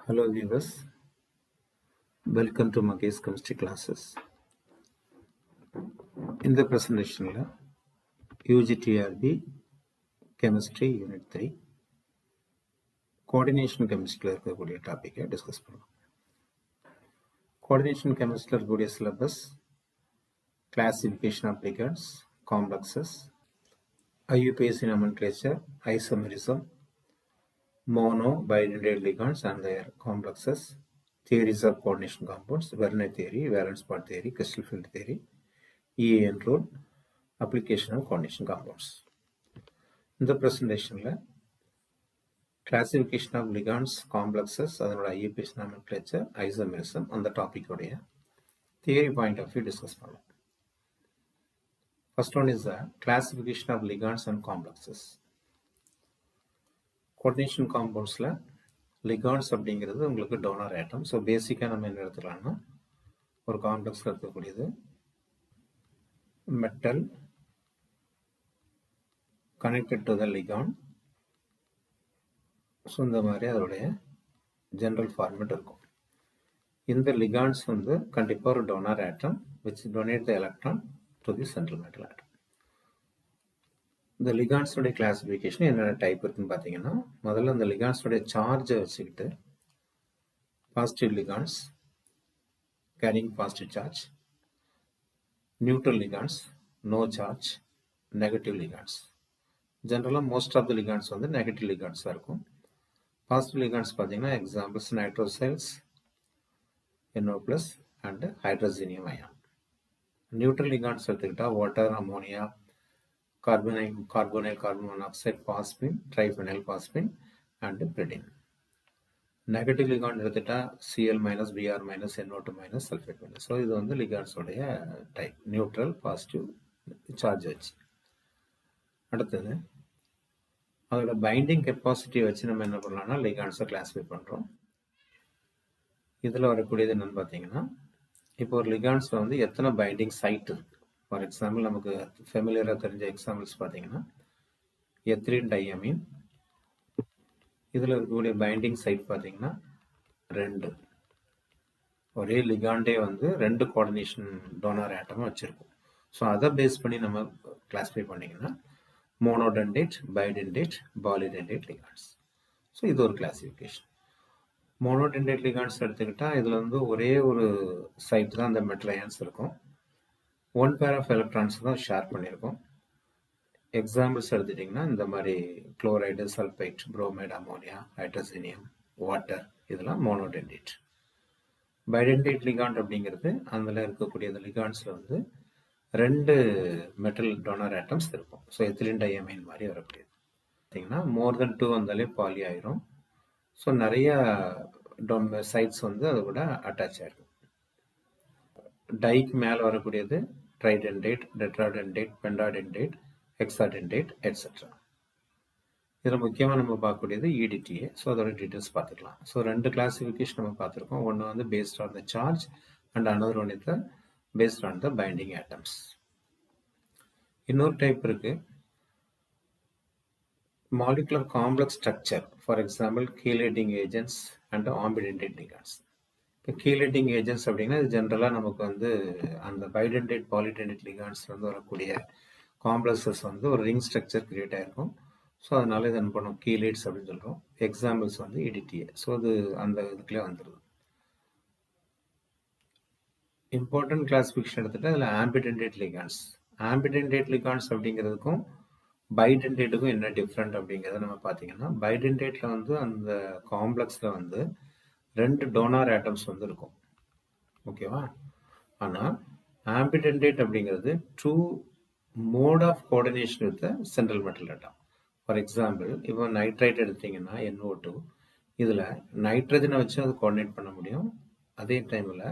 Hello viewers, welcome to Magesh chemistry classes. In the presentation, UGTRB chemistry unit 3 coordination chemistry topic discuss. Coordination chemistry syllabus, classification of ligands, complexes, IUPAC nomenclature, isomerism, mono bidentate ligands and their complexes, theories of coordination compounds, Werner theory, valence part theory, crystal field theory, EAN rule, application of coordination compounds. In the presentation, classification of ligands, complexes, அதனோட IUPAC nomenclature, isomerism அந்த topic உடைய theory point of view discuss பண்ணலாம். First one is the classification of ligands and complexes. Coordination compoundsல ligands அப்படிங்கிறது உங்களுக்கு donor atom. So பேசிக்காக நம்ம என்ன எடுத்துக்கலாம்னா ஒரு காம்ப்ளெக்ஸ்ல இருக்கக்கூடியது metal connected to the ligand. So இந்த மாதிரி அதோடைய ஜென்ரல் ஃபார்மேட் இருக்கும். இந்த ligands வந்து கண்டிப்பாக ஒரு donor atom which donate the electron to the central metal atom. இந்த ligands உடைய கிளாசிஃபிகேஷன் என்னென்ன டைப் இருக்குன்னு பார்த்தீங்கன்னா, முதல்ல இந்த ligands உடைய சார்ஜை வச்சுக்கிட்டு positive ligands carrying positive charge, neutral ligands no charge, negative ligands. ஜென்ரலாக மோஸ்ட் ஆஃப் த ligands வந்து நெகட்டிவ் ligands இருக்கும். பாசிட்டிவ் ligands பார்த்தீங்கன்னா examples nitrosyls, NO+ and hydrazinium ion. Neutral ligands எடுத்துக்கிட்டால் water, ammonia, carbonyl, carbon monoxide, phosphine, triphenyl phosphine and pyridine. Negative ligand எடுத்துட்டால் Cl-, Br-, NO2-, sulphate-. So இது வந்து ligands உடைய type, neutral, positive charge வச்சு. அடுத்தது அதோட binding capacity வச்சு நம்ம என்ன பண்ணலாம்னா ligandsஸை கிளாஸிஃபை பண்ணுறோம். இதில் வரக்கூடியது என்னென்னு பார்த்தீங்கன்னா, இப்போ ஒரு ligandsல வந்து எத்தனை பைண்டிங் சைட் இருக்கு. ஃபார் எக்ஸாம்பிள் நமக்கு ஃபெமிலியராக தெரிஞ்ச எக்ஸாம்பிள்ஸ் பார்த்தீங்கன்னா எத்திலீன் டையமீன், இதில் இருக்கக்கூடிய பைண்டிங் சைட் பார்த்தீங்கன்னா 2. ஒரே லிகாண்டே வந்து 2 கோஆர்டினேஷன் டோனார் ஆட்டமாக வச்சுருக்கோம். ஸோ அதை பேஸ் பண்ணி நம்ம கிளாஸிஃபை பண்ணிங்கன்னா மோனோடென்டேட், பைடென்டேட், பாலிடென்டேட் ligands. ஸோ இது ஒரு கிளாசிஃபிகேஷன். மோனோடென்டேட் ligands எடுத்துக்கிட்டால் இதில் வந்து ஒரே ஒரு சைட் தான் அந்த மெட்டல் அயான்ஸ் இருக்கும். 1 pair of electrons தான் ஷேர் பண்ணியிருக்கோம். எக்ஸாம்பிள்ஸ் எடுத்துட்டிங்கன்னா இந்த மாதிரி chloride, sulphite, bromide, ammonia, hydrazinium, water, இதெல்லாம் மோனோடென்டேட். பைடென்டேட் ligand அப்படிங்கிறது அதில் இருக்கக்கூடிய ligandsல வந்து 2 மெட்டல் டோனர் ஆட்டம்ஸ் இருக்கும். ஸோ எத்திலீன் டையமைன் மாதிரி வரக்கூடியது பார்த்தீங்கன்னா மோர் தென் 2 வந்தாலே பாலி ஆயிரும். ஸோ நிறைய சைட்ஸ் வந்து அதை கூட அட்டாச் ஆகிருக்கும். டைக்கு மேலே வரக்கூடியது tridentate, tetradentate, pentadentate, hexadentate etcetera. இதில் முக்கியமாக நம்ம பார்க்கக்கூடியது EDTA. ஸோ அதோட டீட்டெயில்ஸ் பார்த்துக்கலாம். ஸோ 2 கிளாசிஃபிகேஷன் நம்ம பார்த்துருக்கோம். ஒன்று வந்து based on the charge and another one is based on the binding atoms. இன்னொரு டைப் இருக்கு, molecular complex structure. For example chelating agents and ambidentate ligands. இப்போ கீலேட்டிங் ஏஜென்ட்ஸ் அப்படின்னா இது ஜென்ரலாக நமக்கு வந்து அந்த பைடென்டேட், பாலிடென்டேட் ligands வந்து வரக்கூடிய காம்ப்ளெக்ஸஸ் வந்து ஒரு ரிங் ஸ்ட்ரக்சர் கிரியேட் ஆகிருக்கும். ஸோ அதனால இதை என்ன பண்ணோம், கீலேட்ஸ் அப்படின்னு சொல்கிறோம். எக்ஸாம்பிள்ஸ் வந்து EDTA. ஸோ அது அந்த இதுக்குள்ளே வந்துடுது. இம்பார்ட்டன்ட் கிளாசிஃபிகேஷன் எடுத்துகிட்டு அதில் ஆம்பிடென்டேட் ligands. ஆம்பிடென்டேட் ligands அப்படிங்கிறதுக்கும் பைடென்டேட்டுக்கும் என்ன டிஃப்ரெண்ட் அப்படிங்கிறத நம்ம பார்த்தீங்கன்னா, பைடென்டேட்டில் வந்து அந்த காம்ப்ளெக்ஸில் வந்து 2 டோனார் ஆட்டம்ஸ் வந்து இருக்கும். ஓகேவா? ஆனால் ஆம்பிடென்டேட் அப்படிங்கிறது 2 mode of coordination with central metal atom. For example இப்போ நைட்ரைட் எடுத்தீங்கன்னா NO2, இதில் நைட்ரஜனை வச்சு அது கோஆர்டினேட் பண்ண முடியும், அதே டைமில்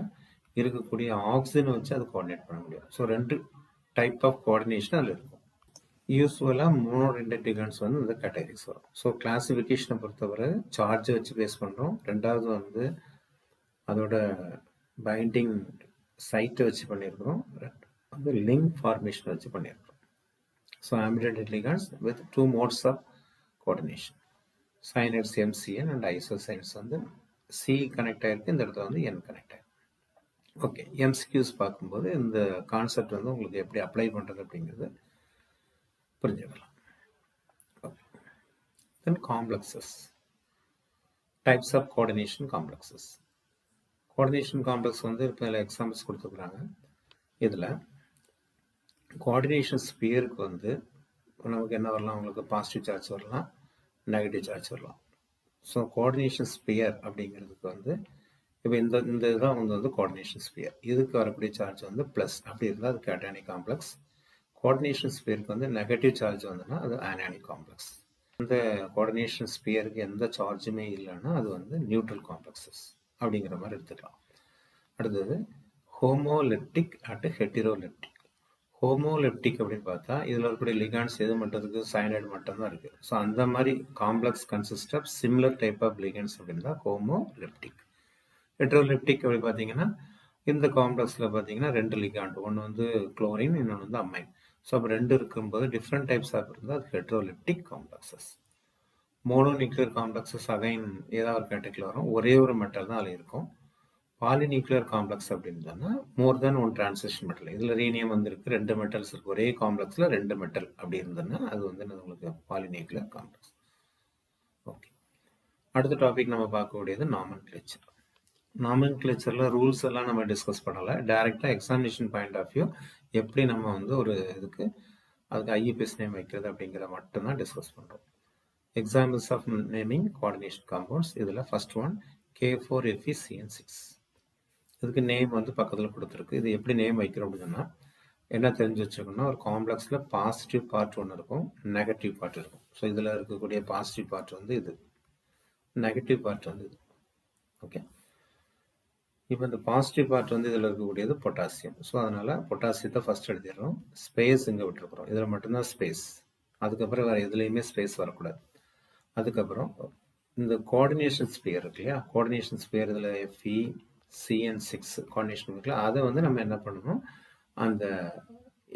இருக்கக்கூடிய ஆக்சிஜனை வச்சு அது கோஆர்டினேட் பண்ண முடியும். ஸோ 2 டைப் ஆஃப் கோஆர்டினேஷன் அதில் இருக்கும். யூஸ்வலாக மோனோடென்டேட் ligands வந்து இந்த கேட்டகரிஸ் வரும். ஸோ கிளாசிஃபிகேஷனை பொறுத்தவரை சார்ஜை வச்சு பேஸ் பண்ணுறோம். ரெண்டாவது வந்து அதோட பைண்டிங் சைட்டை வச்சு பண்ணியிருக்கிறோம். வந்து லிங்க் ஃபார்மேஷன் வச்சு பண்ணியிருக்கிறோம். So ambidentate ligands with 2 modes of coordination. Cyanides MCN and isocyanins வந்து சி கனெக்ட் ஆகிருக்கு, இந்த இடத்துல வந்து என் கனெக்ட் ஆகிருக்கு. ஓகே, எம்சிக்யூஸ் பார்க்கும்போது இந்த கான்செப்ட் வந்து உங்களுக்கு எப்படி அப்ளை பண்ணுறது அப்படிங்கிறது புரிஞ்சுக்கலாம். Then complexes. Types of coordination complexes. Coordination complex வந்து இப்போ இதில் எக்ஸாம்பிள்ஸ் கொடுத்துருக்குறாங்க. இதில் கோஆர்டினேஷன் ஸ்பியருக்கு வந்து நமக்கு என்ன வரலாம், உங்களுக்கு பாசிட்டிவ் சார்ஜ் வரலாம், நெகட்டிவ் சார்ஜ் வரலாம். ஸோ கோஆர்டினேஷன் ஸ்பியர் அப்படிங்கிறதுக்கு வந்து இப்போ இந்த இதுதான் வந்து கோஆர்டினேஷன் ஸ்பியர். இதுக்கு வரக்கூடிய சார்ஜ் வந்து ப்ளஸ் அப்படி இருந்தால் அது கேட்டானிக் காம்ப்ளெக்ஸ். கோஆர்டினேஷன் ஸ்பியருக்கு வந்து நெகட்டிவ் சார்ஜ் வந்துன்னா அது ஆனானிக் காம்ப்ளெக்ஸ். இந்த கோஆர்டினேஷன் ஸ்பியருக்கு எந்த சார்ஜுமே இல்லைன்னா அது வந்து நியூட்ரல் காம்ப்ளெக்ஸஸ் அப்படிங்கிற மாதிரி எடுத்துக்கலாம். அடுத்தது ஹோமோலெப்டிக் அண்ட் ஹெட்டிரோலெப்டிக். ஹோமோலெப்டிக் அப்படின்னு பார்த்தா இதில் இருக்கக்கூடிய லிகாண்ட்ஸ் எது மட்டும் இருக்குது, சயனைடு மட்டும் தான் இருக்குது. ஸோ அந்த மாதிரி complex consist of similar type of ligands அப்படின்னு தான் ஹோமோலெப்டிக். ஹெட்ரோலெப்டிக் அப்படி பார்த்தீங்கன்னா இந்த காம்ப்ளெக்ஸில் பார்த்தீங்கன்னா 2 லிகாண்ட், ஒன்று வந்து குளோரின், இன்னொன்று வந்து அமைன். ஸோ அப்போ 2 இருக்கும்போது டிஃப்ரெண்ட் டைப்ஸ் ஆஃப் இருந்தால் அது heteroleptic complexes. Mononuclear complexes again ஏதாவது ஒரு கேட்டகரியில் வரும், ஒரே ஒரு மெட்டல் தான் அதில் இருக்கும். பாலிநியூக்ளியர் காம்ப்ளெக்ஸ் அப்படின்னு சொன்னால் மோர் தென் ஒன் டிரான்சிஷன் மெட்டல். இதில் ரீனியம் வந்து இருக்குது, 2 மெட்டல்ஸ் இருக்குது, ஒரே காம்ப்ளெக்ஸில் 2 மெட்டல் அப்படி இருந்ததுன்னா அது வந்து உங்களுக்கு பாலிநியூக்ளியர் காம்ப்ளெக்ஸ். ஓகே, அடுத்த டாபிக் நம்ம பார்க்கக்கூடியது நாமன்கிளேச்சர். நாமன்கிளேச்சரில் ரூல்ஸ் எல்லாம் நம்ம டிஸ்கஸ் பண்ணலை, டைரெக்டாக எக்ஸாமினேஷன் பாயிண்ட் ஆஃப் வியூ எப்படி நம்ம வந்து ஒரு இதுக்கு அதுக்கு ஐஇபிஎஸ் நேம் வைக்கிறது அப்படிங்கிற மட்டும்தான் டிஸ்கஸ் பண்ணுறோம். Examples of naming coordination compounds. இதில் ஃபர்ஸ்ட் ஒன் K4FeCN6. இதுக்கு நேம் வந்து பக்கத்தில் கொடுத்துருக்கு. இது எப்படி நேம் வைக்கிறோம் அப்படின்னா என்ன தெரிஞ்சு வச்சுக்கணும்னா ஒரு காம்ப்ளெக்ஸில் பாசிட்டிவ் பார்ட் ஒன்று இருக்கும், நெகட்டிவ் பார்ட் இருக்கும். ஸோ இதில் இருக்கக்கூடிய பாசிட்டிவ் பார்ட் வந்து இது, நெகட்டிவ் பார்ட் வந்து இது. ஓகே, இப்போ இந்த பாசிட்டிவ் பார்ட் வந்து இதில் இருக்கக்கூடியது பொட்டாசியம். ஸோ அதனால் பொட்டாசியத்தை ஃபஸ்ட் எழுதிடுறோம், ஸ்பேஸ் இங்கே விட்டுருக்குறோம், இதில் மட்டும்தான் ஸ்பேஸ், அதுக்கப்புறம் வேறு எதுலேயுமே ஸ்பேஸ் வரக்கூடாது. அதுக்கப்புறம் இந்த கோஆர்டினேஷன் ஸ்பியர் இருக்கு இல்லையா, கோஆர்டினேஷன் ஸ்பியர் இதில் FeCN6 கோஆர்டினேஷன் இருக்குல்ல, அதை வந்து நம்ம என்ன பண்ணணும், அந்த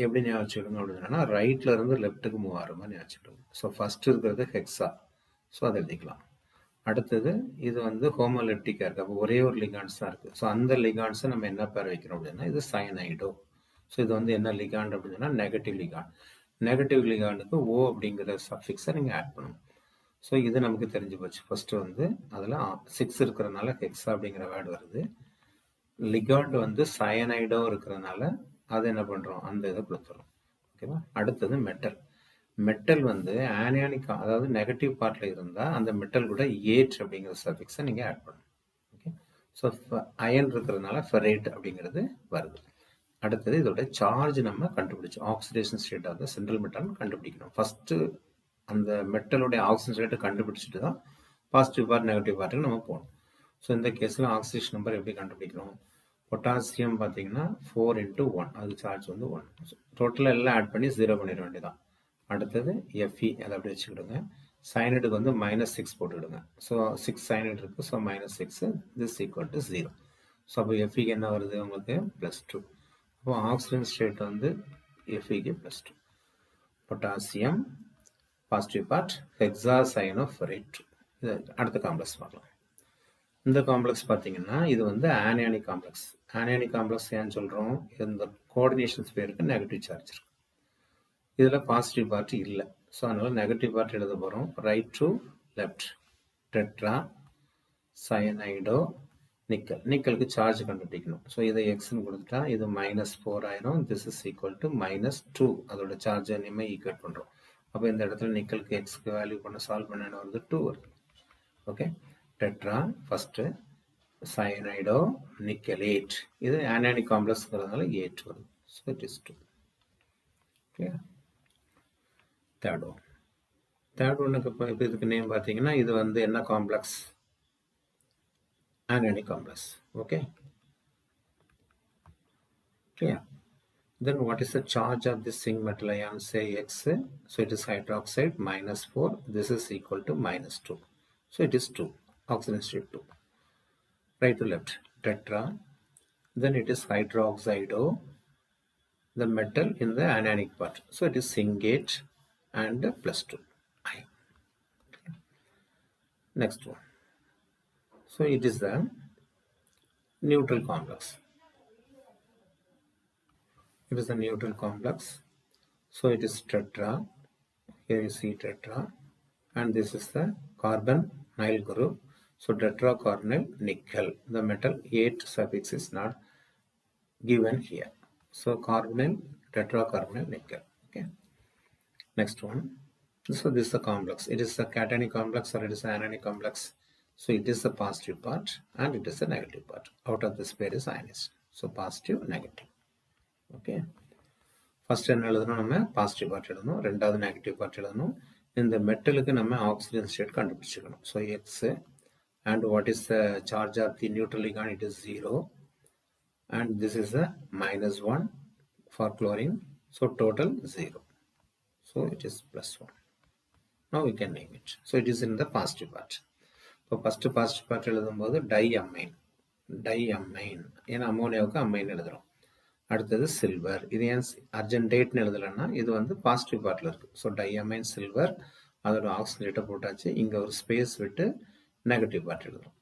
எப்படி ஞாபகம் வச்சுக்கணும் அப்படின்னா ரைட்ல இருந்து லெஃப்ட்டுக்கு மூவ் ஆகிற மாதிரி ஞாபகம் வச்சுக்கணும். ஸோ ஃபர்ஸ்ட் இருக்கிறது ஹெக்ஸா, ஸோ அதை எழுதிக்கலாம். அடுத்தது இது வந்து ஹோமோலெப்டிக்காக இருக்குது, அப்போ ஒரே ஒரு லிகாண்ட்ஸ் தான் இருக்குது. ஸோ அந்த லிகாண்ட்ஸை நம்ம என்ன பேர் வைக்கிறோம் அப்படின்னா இது சயனைடோ. ஸோ இது வந்து என்ன லிகாண்ட் அப்படின்னா நெகட்டிவ் லிகாண்ட். நெகட்டிவ் லிகாண்டுக்கு O அப்படிங்கிற சஃபிக்ஸை நீங்கள் ஆட் பண்ணணும். ஸோ இது நமக்கு தெரிஞ்சு போச்சு. ஃபஸ்ட்டு வந்து அதில் 6 இருக்கிறதுனால ஹெக்ஸா அப்படிங்கிற வேர்டு வருது. லிகாண்ட் வந்து சயனைடோ இருக்கிறதுனால அதை என்ன பண்ணுறோம், அந்த இதை கொடுத்துறோம். ஓகேவா. அடுத்தது மெட்டல். மெட்டல் வந்து ஆனியானிக், அதாவது நெகட்டிவ் பார்ட்டில் இருந்தால் அந்த மெட்டல் கூட ஏட் அப்படிங்கிற சஃபிக்ஸை நீங்கள் ஆட் பண்ணணும். ஓகே, ஸோ அயன் இருக்கிறதுனால ஃபெரைட் அப்படிங்கிறது வருது. அடுத்தது இதோட சார்ஜ் நம்ம கண்டுபிடிச்சோம், oxidation state of the central metal கண்டுபிடிக்கணும். ஃபஸ்ட்டு அந்த மெட்டலுடைய ஆக்சிஜன் ஸ்டேட்டை கண்டுபிடிச்சிட்டு தான் பாசிட்டிவ் பார்ட் நெகட்டிவ் பார்ட்டுக்கு நம்ம போகணும். ஸோ இந்த கேஸில் ஆக்சிஜன் நம்பர் எப்படி கண்டுபிடிக்கணும், பொட்டாசியம் பார்த்தீங்கன்னா 4x1, அது சார்ஜ் வந்து 1. டோட்டலாக எல்லாம் ஆட் பண்ணி 0 பண்ணிட வேண்டியதான். அடுத்தது Fe, அதை அப்படி வச்சுக்கிடுங்க. சைனைடுக்கு வந்து -6 போட்டுவிடுங்க. ஸோ 6 சைனைடு இருக்குது, so -6 this equal to 0. So அப்போ Feக்கு என்ன வருது உங்களுக்கு +2. அப்போ ஆக்சிஜன் ஸ்டேட் வந்து Feக்கு +2. Potassium positive part, hexacyanoferrate. இது அடுத்த காம்ப்ளெக்ஸ் பார்க்கலாம். இந்த காம்ப்ளெக்ஸ் பார்த்தீங்கன்னா இது வந்து ஆனியானிக் காம்ப்ளெக்ஸ். ஆனியானிக் காம்ப்ளெக்ஸ் ஏன்னு சொல்கிறோம், இந்த கோஆர்டினேஷன் ஸ்பியருக்கு நெகட்டிவ் சார்ஜ் இருக்கு, இதில் பாசிட்டிவ் பார்ட் இல்லை. ஸோ அதனால் நெகட்டிவ் பார்ட் எழுத போகிறோம், right to left. Tetra cyanido nickel. நிக்கலுக்கு சார்ஜ் கண்டுபிடிக்கணும். ஸோ இதை எக்ஸ்ன்னு கொடுத்துட்டா இது -4 ஆயிரும், திஸ் இஸ் ஈக்குவல் டு -2. அதோட சார்ஜ் இனிமேல் ஈக்குவேட் பண்ணுறோம். அப்போ இந்த இடத்துல நிக்கலுக்கு எக்ஸ்க்கு வேல்யூ பண்ண சால்வ் பண்ண என்ன வருது, 2 வருது. ஓகே, டெட்ரா ஃபஸ்ட்டு, சயனைடோ நிக்கலேட், இது ஆனியானிக் காம்ப்ளெக்ஸ்ங்கிறதுனால 8 வருது. So it is 2. Okay, third ஒன்னுக்கு இப்போ இதுக்கு நேம் பார்த்தீங்கன்னா இது வந்து என்ன complex, anionic complex. Okay, clear. Then what is the charge of this zinc metal ion, say X, so it is hydroxide -4, this is equal to -2, so it is 2, oxygen state 2. Right to left, tetra, then it is hydroxido, the metal in the anionic part, so it is zincate and +2 ion. Next one, So it is the neutral complex. It is a neutral complex. So it is tetra. Here you see tetra, and this is the carbonyl group. So tetracarbonyl nickel. The metal 8 suffix is not given here. So carbonyl, tetracarbonyl nickel. Okay. Next one. So this is the complex. It is a cationic complex or it is an anionic complex. So it is the positive part and it is the negative part. Out of this pair is ionized. So positive, negative. Okay. First என்ன எழுதணும், நம்ம positive part எழுதணும், ரெண்டாவது negative part எழுதணும். இந்த மெட்டலுக்கு நம்ம oxygen state கண்டுபிடிச்சிக்கணும். So x and what is the charge of the neutral ligand? It is 0 and this is a -1 for chlorine. So total 0. So it is +1. Now we can name it. So it is in the positive part. So first positive part எழுதும்போது diamine. ஏன்னா அம்மோனியாவுக்கு ammine எழுதுறோம். அடுத்தது silver. இது ஏன் அர்ஜென்டேட்னு எழுதலைன்னா இது வந்து positive பார்ட்டில் இருக்குது. ஸோ டையமைன் சில்வர், அதோட ஆக்சிஜனேட்டை போட்டாச்சு. இங்கே ஒரு ஸ்பேஸ் விட்டு நெகட்டிவ் பார்ட் எழுதுறோம்.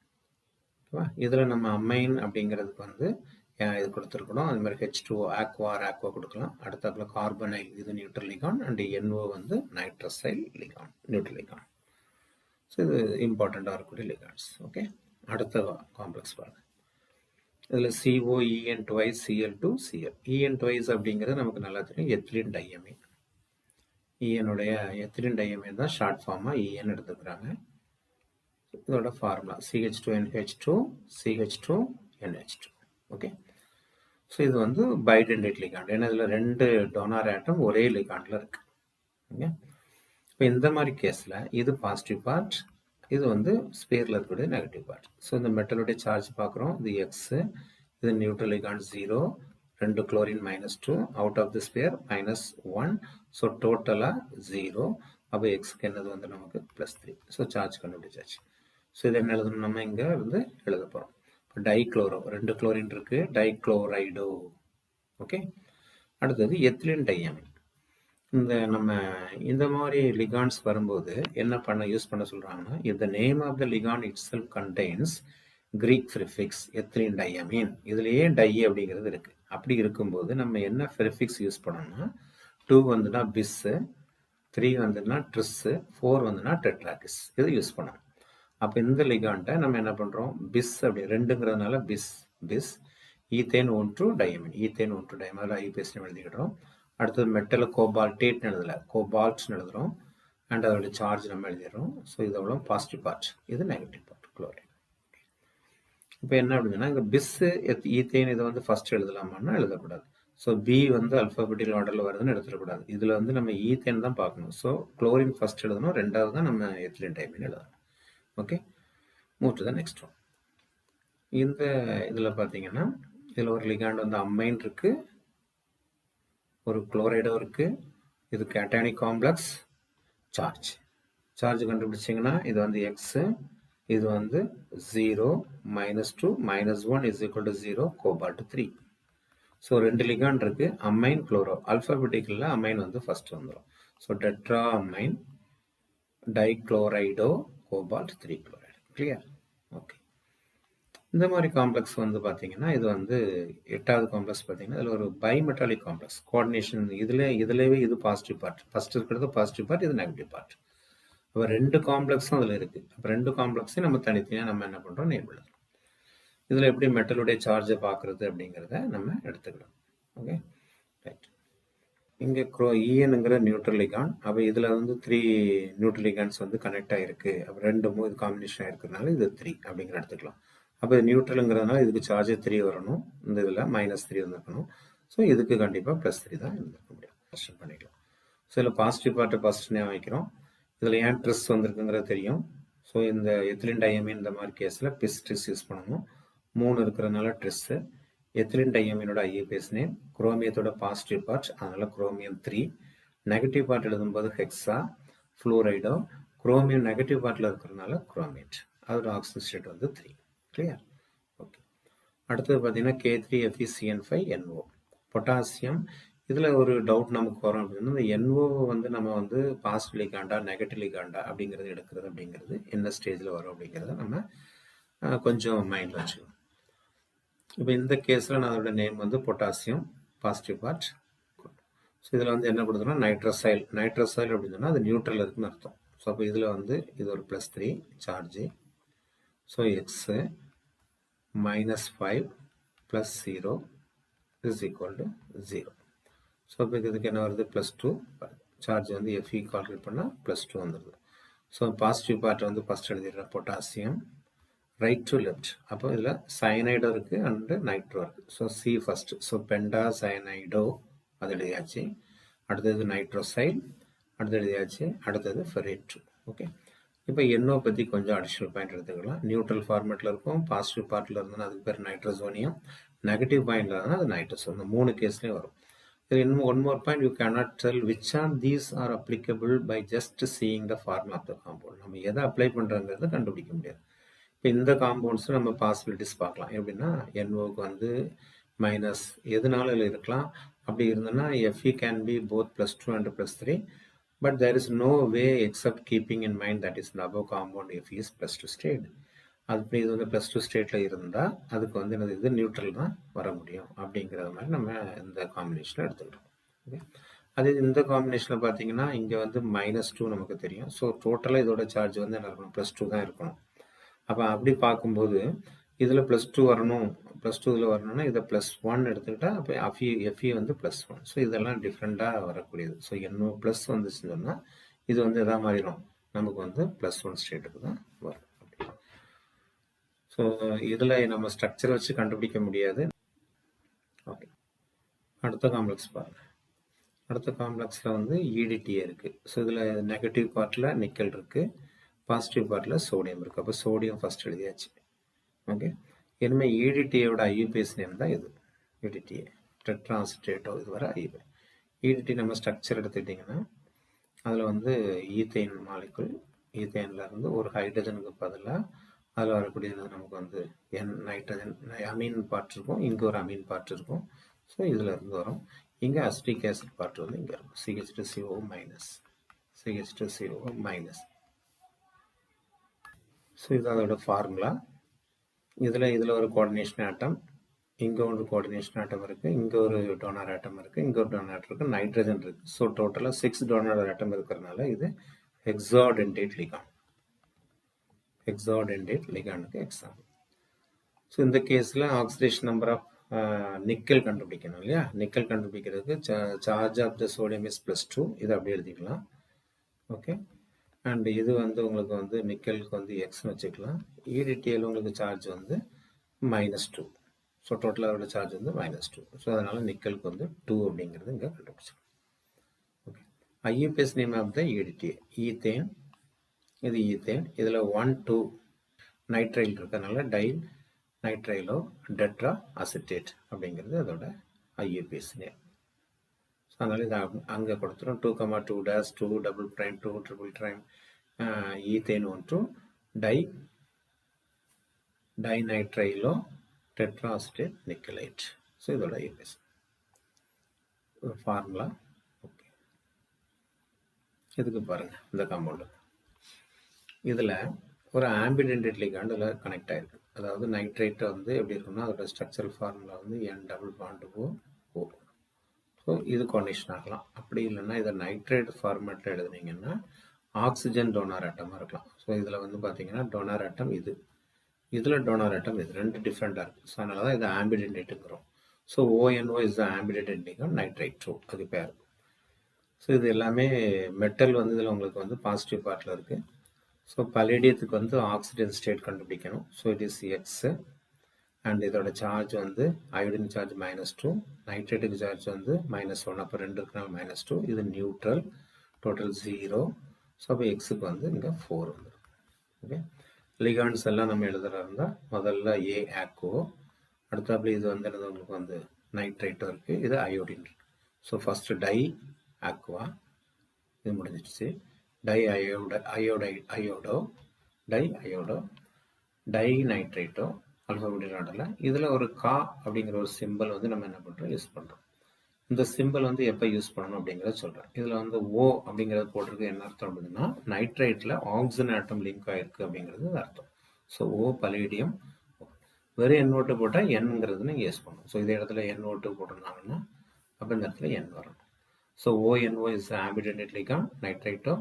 ஓகேவா? இதில் நம்ம அம்மைன் அப்படிங்கிறதுக்கு வந்து இது கொடுத்துருக்கணும். அது மாதிரி H2O ஆக்வா கொடுக்கலாம். அடுத்தாப்புல கார்பனைல், இது நியூட்ரல் லிகான், அண்ட் NO வந்து நைட்ரசைல் லிகான், நியூட்ரல் லிகான். ஸோ இது இம்பார்ட்டண்ட்டாக இருக்கக்கூடிய லிகான்ஸ். ஓகே, அடுத்த காம்ப்ளெக்ஸ் பாருங்கள். இதில் CO, EN twice, Cl2, Cl. EN twice அப்படிங்கிறது நமக்கு நல்லா தெரியும், எத்திலின் டையமைன். EN-உடைய எத்திலின் டையமைன் தான் ஷார்ட் ஃபார்மாக EN எடுத்துக்கிறாங்க. இதோட formula CH2NH2, CH2NH2. Okay, so இது வந்து பைடென்டேட் லிகாண்ட். ஏன்னா இதில் 2 டோனார் ஆட்டம் ஒரே லிகாண்டில் இருக்கு. ஓகே, இப்போ இந்த மாதிரி கேஸில் இது பாசிட்டிவ் பார்ட், இது வந்து ஸ்பேரில் இருக்கக்கூடிய நெகட்டிவ் பார்ட். ஸோ இந்த மெட்டலுடைய சார்ஜ் பார்க்குறோம். இது எக்ஸு, இது neutral ligand 0, 2 chlorine -2, out of the sphere -1. So டோட்டலாக 0. அப்போ எக்ஸுக்கு என்னது வந்து நமக்கு +3. ஸோ சார்ஜ் கண்டுபிடிச்சாச்சு. ஸோ இது என்ன எழுதணும், நம்ம இங்கே வந்து எழுத போகிறோம். இப்போ டைக்ளோரோ, 2 குளோரின் இருக்குது, டைக்ளோரைடோ. ஓகே, அடுத்தது எத்திலின் டையமைன். நம்ம இந்த மாதிரி லிகான்ஸ் வரும்போது என்ன யூஸ் பண்ண சொல்றாங்கன்னா, if the name of the ligand itself contains Greek prefix ethylene diamine, இதுலயே டை அப்படிங்கிறது இருக்கு. அப்படி இருக்கும்போது நம்ம என்ன ப்ரிஃபிக்ஸ் யூஸ் பண்ணோம்னா, 2 வந்துன்னா பிஸ், 3 வந்துன்னா ட்ரிஸ், 4 வந்துன்னா டெட்ராகிஸ், இது யூஸ் பண்ணணும். அப்போ இந்த லிகாண்டை நம்ம என்ன பண்றோம், பிஸ் அப்படி 2ங்கிறதுனால பிஸ், ethane 1 diamine, ethane 1 diamine IPS எழுதிக்கிட்டோம். அடுத்தது மெட்டலில் கோபால்டேட்னு எழுதலை, கோபால்ட்னு எழுதுகிறோம். அண்ட் அதோடைய சார்ஜ் நம்ம எழுதிடுறோம். ஸோ இதோட பாசிட்டிவ் பார்ட், இது நெகட்டிவ் பார்ட் குளோரைன். இப்போ என்ன அப்படின்னா, இங்கே பிஸ்ஸு ஈத்தேன் இதை வந்து ஃபர்ஸ்ட் எழுதலாமான்னா எழுதக்கூடாது. ஸோ பி வந்து அல்ஃபாபெட்டிக்கல் ஆர்டரில் வருதுன்னு எடுத்துடக்கூடாது. இதில் வந்து நம்ம ஈத்தேன் தான் பார்க்கணும். ஸோ குளோரின் ஃபர்ஸ்ட் எழுதணும், ரெண்டாவது தான் நம்ம எத்திலின் டைமின் எழுதணும். Okay, move to the next one. இந்த இதில் பார்த்தீங்கன்னா, இதில் ஒரு லிகாண்ட் வந்து அம்மைன் இருக்கு, ஒரு குளோரைடோ இருக்கு. இது கேட்டானிக் காம்ப்ளெக்ஸ். சார்ஜ் கண்டுபிடிச்சிங்கன்னா இது வந்து எக்ஸ், இது வந்து 0, -2, -1 is equal to 0, cobalt 3. So 2 ligand இருக்கு, அம்மைன் குளோரோ. அல்ஃபாபெட்டிக்கலில் அம்மைன் வந்து ஃபர்ஸ்ட் வந்துடும். So tetra ammine, dichlorido, cobalt 3 chloride. Clear? Okay, இந்த மாதிரி காம்ப்ளெக்ஸ் வந்து பார்த்தீங்கன்னா, இது வந்து 8வது காம்ப்ளெக்ஸ் பார்த்தீங்கன்னா, இதில் ஒரு பைமெட்டாலிக் காம்ப்ளெக்ஸ் கோஆர்டினேஷன். இதுலேயே இது பாசிட்டிவ் பார்ட், ஃபர்ஸ்ட் இருக்கிறது பாசிட்டிவ் பார்ட், இது நெகட்டிவ் பார்ட். அப்போ 2 காம்ப்ளெக்ஸும் அதில் இருக்குது. அப்போ 2 காம்ப்ளெக்ஸையும் நம்ம தனித்தனியாக நம்ம என்ன பண்ணுறோம், நேம் எழுதுறோம். இதில் எப்படி மெட்டலுடைய சார்ஜை பார்க்குறது அப்படிங்கிறத நம்ம எடுத்துக்கிறோம். Okay, right. இங்கே ENங்கிற நியூட்ரல் லிகாண்ட். அப்போ இதில் வந்து 3 நியூட்ரல் லிகாண்ட்ஸ் வந்து கனெக்ட் ஆகிருக்கு. அப்போ 2 இது காம்பினேஷன் ஆகிருக்கிறதுனால இது 3 அப்படிங்கிற எடுத்துக்கலாம். அப்போ நியூட்ரலுங்கிறதுனால இதுக்கு சார்ஜ் 3 வரணும், இந்த இதில் -3 வந்துருக்கணும். ஸோ இதுக்கு கண்டிப்பாக +3 தான் இருந்திருக்க முடியும். கொஸ்டின் பண்ணிக்கலாம். ஸோ இதில் பாசிட்டிவ் பார்ட்டை ஃபர்ஸ்ட் வைக்கிறோம். இதில் ஏன் ட்ரிஸ் வந்திருக்குங்கிறது தெரியும். ஸோ இந்த எத்திலின் டையமீன் இந்த மாதிரி கேஸில் ட்ரிஸ் யூஸ் பண்ணணும். 3 இருக்கிறதுனால ட்ரிஸ்ஸு. எத்திலின் டையமீனோட ஐஏபிஎஸ் நேம், குரோமியத்தோட பாசிட்டிவ் பார்ட், அதனால குரோமியம் 3. நெகட்டிவ் பார்ட் எழுதும்போது ஹெக்ஸா, ஃப்ளூரைடோ. குரோமியம் நெகட்டிவ் பார்ட்டில் இருக்கிறதுனால குரோமேட், அதோட ஆக்சிஜன் ஸ்டேட் வந்து 3. கிளியர்? ஓகே, அடுத்தது பார்த்தீங்கன்னா K3FeCN5NO பொட்டாசியம். இதில் ஒரு டவுட் நமக்கு வரும் அப்படின்னா, இந்த NO வந்து நம்ம வந்து பாசிட்டிவ் லிகாண்டா நெகட்டிவ் லிகாண்டா அப்படிங்கிறது எடுக்கிறது அப்படிங்கிறது என்ன ஸ்டேஜில் வரும் அப்படிங்கிறத நம்ம கொஞ்சம் மைண்டில் வச்சுக்கணும். இப்போ இந்த கேஸில் நான் அதோட நேம் வந்து பொட்டாசியம் பாசிட்டிவ் பார்ட். ஸோ இதில் வந்து என்ன கொடுத்தோம்னா நைட்ரசைல். நைட்ரசைல் அப்படின்னு சொன்னால் அது நியூட்ரல் இருக்குன்னு அர்த்தம். ஸோ அப்போ இதில் வந்து இது ஒரு +3 charge. So x -5 + 0 is equal to 0. So இப்போ இதுக்கு என்ன வருது +2 சார்ஜ் வந்து Fe கால்குலேட் பண்ணால் +2 வந்துடுது. ஸோ பாசிட்டிவ் பார்ட் வந்து ஃபஸ்ட் எழுதிடுறேன் பொட்டாசியம் ரைட் டு லெஃப்ட். அப்போ இதில் சயனைடும் இருக்குது அண்டு நைட்ரோ இருக்குது. So C first. So penta cyanido அது எழுதியாச்சு. அடுத்தது நைட்ரோசைல் அடுத்து எழுதியாச்சு. அடுத்தது ஃபெரேட். ஓகே. இப்போ NO பற்றி கொஞ்சம் அடிஷ்னல் பாயிண்ட் எடுத்துக்கலாம். நியூட்ரல் ஃபார்மேட்டில் இருக்கும். பாசிட்டிவ் பார்ட்டில் இருந்ததுன்னா அதுக்கு பேர் நைட்ரோசோனியம். நெகட்டிவ் பாயிண்டில் இருந்தால் அது நைட்ரோசோன். இந்த 3 கேஸ்லேயும் வரும். இன்னும் one more point, you cannot tell which are these are applicable by just seeing the formula of the compound. நம்ம எதை அப்ளை பண்ணுறோங்கிறத கண்டுபிடிக்க முடியாது. இப்போ இந்த காம்பவுண்ட்ஸில் நம்ம பாசிபிலிட்டிஸ் பார்க்கலாம். எப்படின்னா NOக்கு வந்து மைனஸ் எதுனாலும் இதில் இருக்கலாம். அப்படி இருந்ததுன்னா Fe can be both +2 and +3, but there is no way except keeping in mind that is above compound Fe is +2 state. அது இது வந்து +2 ஸ்டேட்டில் இருந்தால் அதுக்கு வந்து என்னது இது நியூட்ரல் தான் வர முடியும். அப்படிங்கிறது மாதிரி நம்ம இந்த காம்பினேஷனில் எடுத்துக்கிட்டோம். ஓகே. அதே இந்த காம்பினேஷனில் பார்த்தீங்கன்னா இங்கே வந்து -2 நமக்கு தெரியும். ஸோ டோட்டலாக இதோட சார்ஜ் வந்து என்ன இருக்கணும் +2 தான் இருக்கணும். அப்போ அப்படி பார்க்கும்போது இதில் +2 வரணும். +2 இதில் வரணும்னா இதை +1 எடுத்துக்கிட்டால் அப்போ Fe வந்து +1. ஸோ இதெல்லாம் டிஃப்ரெண்ட்டாக வரக்கூடியது. ஸோ NO ப்ளஸ் வந்துச்சுன்னு சொன்னால் இது வந்து எதாவது மாறிடும், நமக்கு வந்து +1 ஸ்டேட்டுக்கு தான் வரும். ஸோ இதில் நம்ம ஸ்ட்ரக்சர் வச்சு கண்டுபிடிக்க முடியாது. ஓகே. அடுத்த காம்ப்ளெக்ஸ் பாருங்கள். அடுத்த காம்ப்ளெக்ஸில் வந்து EDTA இருக்குது. ஸோ இதில் நெகட்டிவ் பார்ட்டில் நிக்கல் இருக்குது, பாசிட்டிவ் பார்ட்டில் சோடியம் இருக்குது. அப்போ சோடியம் ஃபஸ்ட் எழுதியாச்சு. ஓகே. இனிமேல் EDTAவோட IUPAC நேம் தான் இது. EDTA டெட்ராசிட்டேட்டோ இது வர IUPAC. EDTA நம்ம ஸ்ட்ரக்சர் எடுத்துக்கிட்டிங்கன்னா அதில் வந்து ஈத்தேன் மாலிகுல். ஈத்தேனில் இருந்து ஒரு ஹைட்ரஜனுக்கு பதிலாக அதில் வரக்கூடியது நமக்கு வந்து நைட்ரஜன் அமீன் பார்ட் இருக்கும். இங்கே ஒரு அமீன் பார்ட் இருக்கும். ஸோ இதில் இருந்து வரும். இங்கே அசிட்டிக் ஆசிட் பார்ட் வந்து இங்கே இருக்கும். CH2CO minus. CH2CO minus. So இது அதோட ஃபார்முலா. இதில் ஒரு கோஆர்டினேஷன் ஆட்டம், இங்கே ஒரு கோஆர்டினேஷன் ஆட்டம் இருக்குது, இங்கே ஒரு டோனர் ஆட்டம் இருக்குது, இங்கே ஒரு டோனர் ஆட்டம் இருக்குது, நைட்ரஜன் இருக்குது. ஸோ டோட்டலாக 6 டோனர் ஆட்டம் இருக்கிறதுனால இது ஹெக்ஸாடென்டேட் லிகாண்ட். ஹெக்ஸாடென்டேட் லிகாண்டுக்கு எக்ஸாம்பிள். ஸோ இந்த கேஸில் ஆக்சிடேஷன் நம்பர் ஆஃப் நிக்கல் கண்டுபிடிக்கணும் இல்லையா? நிக்கல் கண்டுபிடிக்கிறதுக்கு charge of the sodium is +2. இதை அப்படியே எழுதிக்கலாம். ஓகே. அண்ட் இது வந்து உங்களுக்கு வந்து நிக்கலுக்கு வந்து எக்ஸ்னு வச்சுக்கலாம். EDTAல உங்களுக்கு சார்ஜ் வந்து -2. ஸோ டோட்டலாக அதோட சார்ஜ் வந்து -2. ஸோ அதனால் நிக்கலுக்கு வந்து 2 அப்படிங்கிறது இங்கே கண்டுபிடிச்சோம். Okay. IUPAC name of the EDTA ethane. இது ஈத்தேன். இதில் 1 2 நைட்ரைல் இருக்கிறதுனால டை நைட்ரைலோ டெட்ரா அசிட்டேட் அப்படிங்கிறது அதோட IUPAC நேம். ஸோ அதனால் இதை அங்கே கொடுத்துரும். 2, 2 2 double prime 2 triple prime ethane 1 dinitrilo tetraacetate nickelate. So இதோட IUPAC ஃபார்முலா. ஓகே. இதுக்கு பாருங்கள் இந்த காம்பவுண்டு. இதில் ஒரு ஆம்பிடென்டேட் லிகாண்ட் இதில் கனெக்ட் ஆகிருக்கு. அதாவது நைட்ரேட்டை வந்து எப்படி இருக்குன்னா அதோட ஸ்ட்ரக்சரல் ஃபார்முலா வந்து N+O. ஸோ இது கோஆர்டினேஷன் ஆகலாம். அப்படி இல்லைன்னா இதை நைட்ரேட் ஃபார்மேட்டில் எழுதுனீங்கன்னா ஆக்சிஜன் டோனார் ஆட்டமாக இருக்கலாம். ஸோ இதில் வந்து பார்த்தீங்கன்னா டோனார் ஆட்டம் இது, இதில் டோனார் ஆட்டம் இது, ரெண்டு டிஃப்ரெண்ட்டாக இருக்குது. ஸோ அதனால தான் இதை ஆம்பிடென்டேட்டுங்கிறோம். So ONO is the ambidentate ligand nitrite 2 அது பேர். ஸோ இது எல்லாமே மெட்டல் வந்து இதில் உங்களுக்கு வந்து பாசிட்டிவ் பார்ட்டில் இருக்குது. ஸோ பலேடியத்துக்கு வந்து ஆக்சிஜன் ஸ்டேட் கண்டுபிடிக்கணும். So it is x. And இதோட சார்ஜ் வந்து அயோடின் சார்ஜ் -2, நைட்ரேட்டுக்கு சார்ஜ் வந்து -1. அப்போ 2 இருக்குனால -2. இது நியூட்ரல், டோட்டல் 0. ஸோ அப்போ எக்ஸுக்கு வந்து இங்கே 4 வந்துடும். ஓகே. லிகாண்ட்ஸ் எல்லாம் நம்ம எழுதுறா இருந்தால் முதல்ல A ஆக்கோ, அடுத்தாப்புல இது வந்து உங்களுக்கு வந்து நைட்ரேட்டும் இருக்குது, இது அயோடின் இருக்குது. ஸோ ஃபஸ்ட்டு டை ஆக்குவா, இது முடிஞ்சிடுச்சு. டை அயோடோ டை நைட்ரேட்டோ அல்ஃபாபெட்டிக் ஆர்டரில். இதில் ஒரு கா அப்படிங்கிற ஒரு சிம்பிள் வந்து நம்ம என்ன பண்ணுறோம் யூஸ் பண்ணுறோம். இந்த சிம்பிள் வந்து எப்போ யூஸ் பண்ணணும் அப்படிங்கிறத சொல்கிறேன். இதில் வந்து O அப்படிங்கிறது போட்டிருக்கு. என்ன அர்த்தம் அப்படின்னா நைட்ரேட்டில் ஆக்சிஜன் ஆட்டம் லிங்க் ஆகிருக்கு அப்படிங்கிறது அர்த்தம். ஸோ ஓ பலேடியம் வெறும் NO2 போட்டால் என்ங்கிறது நீங்கள் யூஸ் பண்ணணும். ஸோ இதே இடத்துல NO2 போட்டிருந்தாங்கன்னா அப்போ இந்த இடத்துல என் வரணும். So ONO is the ambidextrous ligand, nitrito.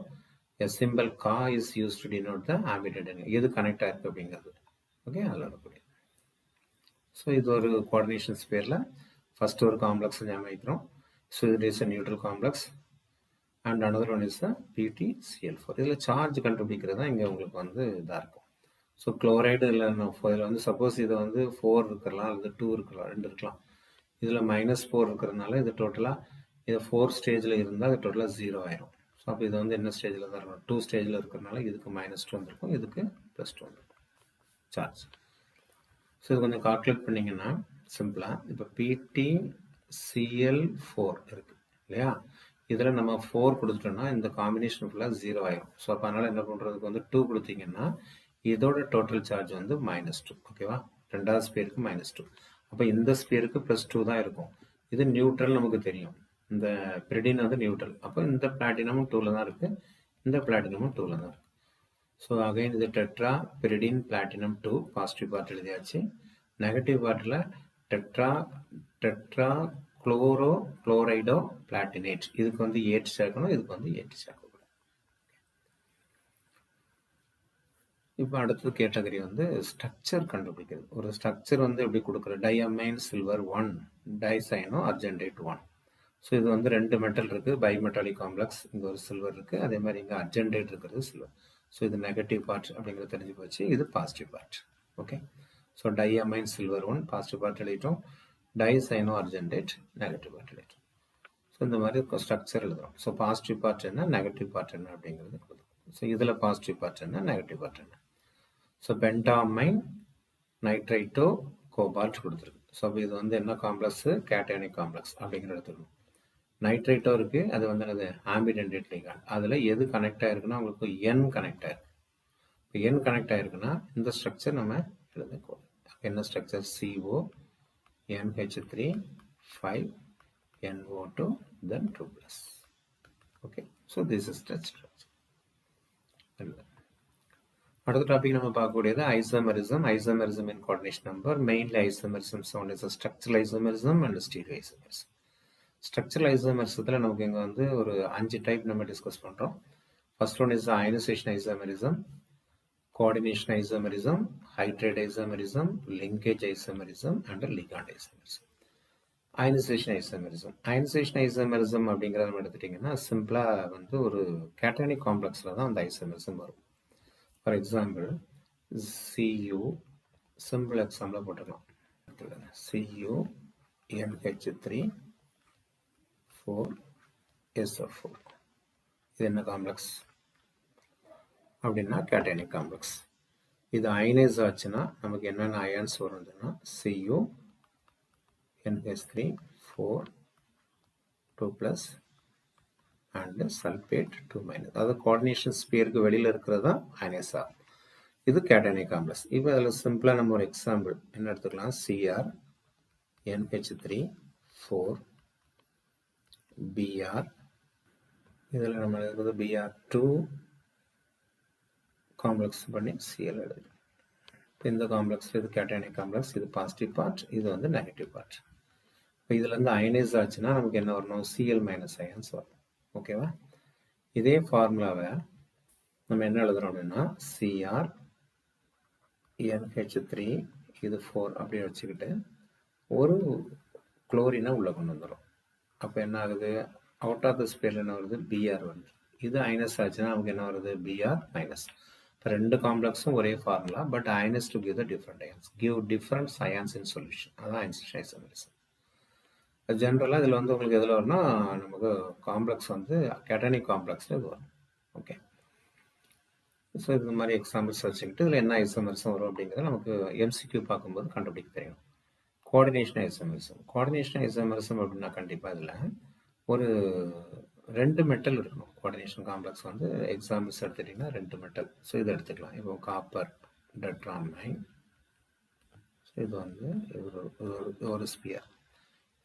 A symbol Ka is used to denote the ambidextrous. எது கனெக்ட் ஆயிருக்கு அப்படிங்கிறது. ஓகே, அதில் வரக்கூடிய. ஸோ இது ஒரு கோஆர்டினேஷன் ஸ்பேரில் ஃபர்ஸ்ட் ஒரு காம்ப்ளெக்ஸ் ஞாபகம் வைக்கிறோம். ஸோ இது is a neutral complex and another one is the PtCl4. இதில் சார்ஜ் கண்டுபிடிக்கிறது தான் இங்கே உங்களுக்கு வந்து இதாக இருக்கும். ஸோ குளோரைடு இதில் வந்து சப்போஸ் இது வந்து 4 இருக்கலாம் அல்லது 2 இருக்கலாம், 2 இருக்கலாம். இதில் -4 இருக்கிறதுனால இது டோட்டலாக இது 4 ஸ்டேஜில் இருந்தால் அது டோட்டலாக 0 ஆயிரும். ஸோ அப்போ இது வந்து என்ன ஸ்டேஜில் தான் இருக்கும்? 2 ஸ்டேஜில் இருக்கிறதுனால இதுக்கு -2 வந்திருக்கும், இதுக்கு +2 வந்திருக்கும் சார்ஜ். ஸோ இது கொஞ்சம் கால்குலேட் பண்ணிங்கன்னா சிம்பிளாக இப்போ PtCl4 இருக்குது இல்லையா? இதில் நம்ம 4 கொடுத்துட்டோம்னா இந்த காம்பினேஷன் ஃபுல்லாக 0 ஆயிரும். ஸோ அப்போ அதனால் என்ன பண்ணுறதுக்கு வந்து 2 கொடுத்தீங்கன்னா இதோட டோட்டல் சார்ஜ் வந்து -2. ஓகேவா? ரெண்டாவது ஸ்பியருக்கு -2. அப்போ இந்த ஸ்பியருக்கு +2 தான் இருக்கும். இது நியூட்ரல் நமக்கு தெரியும். இந்த பிரிடின் வந்து நியூட்ரல். அப்போ இந்த பிளாட்டினமும் 2ல் தான் இருக்குது, இந்த பிளாட்டினமும் 2ல் தான் இருக்குது. ஸோ அகைன் இது tetra pyridine platinum 2 positive part எழுதியாச்சு. நெகட்டிவ் பார்ட்டில் டெட்ரா குளோரைடோ பிளாட்டினேட். இதுக்கு வந்து 8 சேர்க்கணும், இதுக்கு வந்து 8 சேர்க்கணும். இப்போ அடுத்தது கேட்டகரி வந்து ஸ்ட்ரக்சர் கண்டுபிடிக்கிறது. ஒரு ஸ்ட்ரக்சர் வந்து எப்படி கொடுக்குற டைஅமைன் சில்வர் 1 டைசைனோ அர்ஜென்டேட் 1. ஸோ இது வந்து 2 மெட்டல் இருக்குது, பைமெட்டாலிக் காம்ப்ளெக்ஸ். இங்கே ஒரு சில்வர் இருக்குது, அதே மாதிரி இங்கே அர்ஜென்டேட் இருக்கிறது சில்வர். ஸோ இது நெகட்டிவ் பார்ட் அப்படிங்கிறது தெரிஞ்சு போச்சு, இது positive part. Okay, so diammine silver 1 positive part எழுதிட்டோம், டைசைனோ அர்ஜென்டேட் நெகட்டிவ் பார்ட் எழுதிட்டோம். ஸோ இந்த மாதிரி ஸ்ட்ரக்சர் எழுதுறோம். ஸோ பாசிட்டிவ் பார்ட் என்ன, நெகட்டிவ் பார்ட் என்ன அப்படிங்கிறது கொடுக்கும். ஸோ இதில் பாசிட்டிவ் பார்ட் என்ன, நெகட்டிவ் பார்ட் என்ன. ஸோ பென்டாமைன் நைட்ரைட்டோ கோபால்ட் கொடுத்துருக்கு. ஸோ அப்போ இது வந்து என்ன காம்ப்ளெக்ஸு, கேட்டயானிக் காம்ப்ளெக்ஸ் அப்படிங்கிற எடுத்துக்கணும். நைட்ரைட்டோ இருக்குது, அது வந்து என்னது ஆம்பிடென்டேட் லிகாண்ட். அதில் எது கனெக்ட் ஆகிருக்குன்னா உங்களுக்கு என் கனெக்ட் ஆகிருக்கு. இப்போ என் கனெக்ட் ஆகிருக்குன்னா இந்த ஸ்ட்ரக்சர் நம்ம எழுதக்கூடாது. என்ன structure? CO NH3 5 NO2 then 2+. Okay, so this is the structure. அடுத்த டாபிக் நம்ம பார்க்கக்கூடியது isomerism. Isomerism in coordination number. Mainly isomerism sound is structural isomerism and stereo isomerism. Structural ஐசோமெரிசத்தில் நமக்கு இங்கே வந்து ஒரு 5 டைப் நம்ம டிஸ்கஸ் பண்ணுறோம். First one is ionisation isomerism, coordination isomerism, hydrate isomerism, linkage isomerism and ligand isomerism. Ionisation isomerism. Ionisation isomerism அப்படிங்கிறத நம்ம எடுத்துட்டிங்கன்னா சிம்பிளாக வந்து ஒரு கேட்டயானிக் காம்ப்ளெக்ஸில் தான் அந்த ஐசோமெரிசம் வரும். ஃபார் எக்ஸாம்பிள் Cu, சிம்பிள் எக்ஸாம்பிளாக போட்டுக்கலாம். Cu NH3 4 SF4. இது என்ன காம்ப்ளெக்ஸ் அப்படின்னா கேட்டயானிக் காம்ப்ளெக்ஸ். இது அயனைஸ் ஆச்சுன்னா நமக்கு என்னென்ன அயான்ஸ் வருதுன்னா Cu NH3 4 2+ அண்ட் சல்பேட் 2-. அதாவது கோஆர்டினேஷன் ஸ்பியருக்கு வெளியில் இருக்கிறது தான் அயனைஸா. இது கேட்டயானிக் காம்ப்ளெக்ஸ். இப்போ அதில் சிம்பிளாக நம்ம ஒரு எக்ஸாம்பிள் என்ன எடுத்துக்கலாம்? Cr NH3 4 Br. இதில் நம்ம இருக்கிறது Br2 காம்ப்ளெக்ஸ் பண்ணி Cl எழுதுறோம். இப்போ இந்த காம்ப்ளெக்ஸ் இது கேட்டயானிக் காம்ப்ளெக்ஸ், இது பாசிட்டிவ் பார்ட், இது வந்து நெகட்டிவ் பார்ட். இப்போ இதுலேருந்து அயனைஸ் ஆச்சுன்னா நமக்கு என்ன வரணும்? Cl- அயன்ஸ் வரும். ஓகேவா? இதே ஃபார்முலாவை நம்ம என்ன எழுதுறோம் அப்படின்னா Cr NH3 இது 4 அப்படியே வச்சுக்கிட்டு ஒரு குளோரினை உள்ளே கொண்டு வந்துடும். அப்போ என்ன ஆகுது? அவுட் ஆஃப் த ஸ்பேரில் என்ன வருது? Br வருது. இது அயனஸ் ஆச்சுன்னா நமக்கு என்ன வருது? Br-. இப்போ 2 காம்ப்ளெக்ஸும் ஒரே formula, but ionise to give the different ions, give different ions in solution. அதான் அயனைசேஷன் ஐசோமெரிசம். ஜென்ரலாக இதில் வந்து உங்களுக்கு எதில் வரும்னா நமக்கு காம்ப்ளெக்ஸ் வந்து கேட்டயானிக் காம்ப்ளெக்ஸில் இது வரும். ஓகே, ஸோ இந்த மாதிரி எக்ஸாம்பிள்ஸ் வச்சுக்கிட்டு இதில் என்ன ஐசோமெரிசம் வரும் அப்படிங்கிறத நமக்கு MCQ பார்க்கும்போது கண்டுபிடிக்க தெரியும். Coordination isomerism. கோஆர்டினேஷன் ஐசோமெரிசம் அப்படின்னா கண்டிப்பாக இதில் ஒரு 2 மெட்டல் இருக்கணும். கோஆர்டினேஷன் காம்ப்ளெக்ஸ் வந்து எக்ஸாம்பிள்ஸ் எடுத்துட்டிங்கன்னா 2 மெட்டல். ஸோ இதை எடுத்துக்கலாம். இப்போ காப்பர் டெட்ராமைன், ஸோ இது வந்து ஒரு ஸ்பியர்.